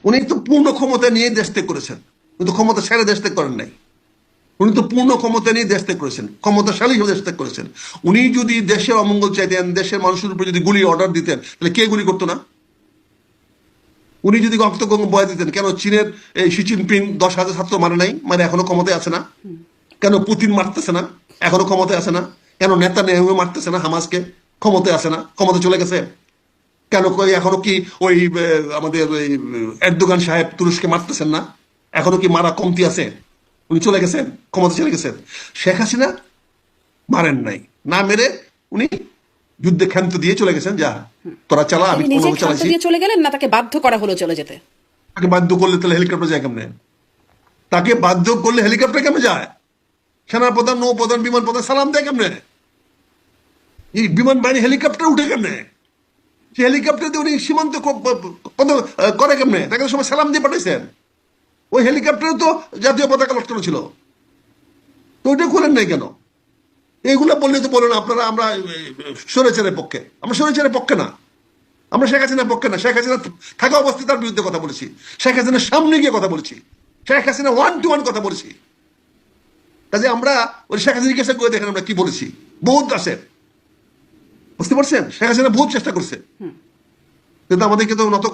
উনি তো পূর্ণ ক্ষমতা নিয়ে দেশ ত্যাগ করেছেন, কিন্তু ক্ষমতা ছেড়ে দেশ ত্যাগ করেন নাই। উনি তো পূর্ণ ক্ষমতা নিয়ে দেশ ত্যাগ করেছেন, ক্ষমতাশালী হয়ে দেশ ত্যাগ করেছেন। উনি যদি দেশের অমঙ্গল চাইতেন, দেশের মানুষের উপরে যদি গুলি অর্ডার দিতেন, তাহলে কে গুলি করতো না? উনি যদি রক্তগঙ্গ বয়া দিতেন, কেন চীনের এই শি জিনপিং 10,000 ছাত্র মারে নাই, মানে এখনো ক্ষমতায় আছে না? কেন পুতিন মারতেছে না, এখনো ক্ষমতায় আছে না? কেন নেতা নেহু মারতেছে না হামাসকে, ক্ষমতায় আছে না? ক্ষমতা চলে গেছে কেন? এখনো কি ওই আমাদের ওই এরদোগান সাহেব তুরস্কে মারতেছেন না? এখনো কি মারা কমতি আছে? উনি চলে গেছেন, ক্ষমতা চলে গেছেন। শেখ হাসিনা মারেন নাই, না মেরে উনি যুদ্ধে ক্ষান্ত দিয়ে চলে গেছেন, যা তোরা চালা, আমি তিনি নিজে কোনোভাবে ক্ষান্ত চালাইছি। দিয়ে চলে গেলেন, না তাকে বাধ্য করা হলো চলে যেতে? তাকে বাধ্য করলে তাহলে হেলিকপ্টার যায় কেমনে? তাকে বাধ্য করলে হেলিকপ্টার কেমনে যায়? সেনাপ্রধান, নৌপ্রধান, বিমান প্রধান সালাম দেয় কেমনে? এই বিমান বাহিনী হেলিকপ্টার উঠে কেমনে? সে হেলিকপ্টার দিয়ে উনি সীমান্ত করে কেমনে? তাকে সময় সালাম দিয়ে পাঠাইছেন। ওই হেলিকপ্টারে তো জাতীয় পতাকা লটকানো ছিল, তো ওইটা করেন নাই কেন? এইগুলা বললে তো বলেন আপনারা আমরা স্বৈরাচারের পক্ষে। আমরা স্বৈরাচারের পক্ষে না, আমরা শেখ হাসিনার পক্ষে না। শেখ হাসিনা থাকা অবস্থায় তার বিরুদ্ধে কথা বলেছি, শেখ হাসিনার সামনে গিয়ে কথা বলেছি, শেখ হাসিনা 1-to-1 কথা বলেছি। কাজে আমরা ওই শেখ হাসিনা জিজ্ঞাসা করে দেখেন আমরা কি বলেছি। বহুত আছে, বুঝতে পারছেন? শেখ হাসিনা বহুত চেষ্টা করছে, কিন্তু আমাদেরকে তো নত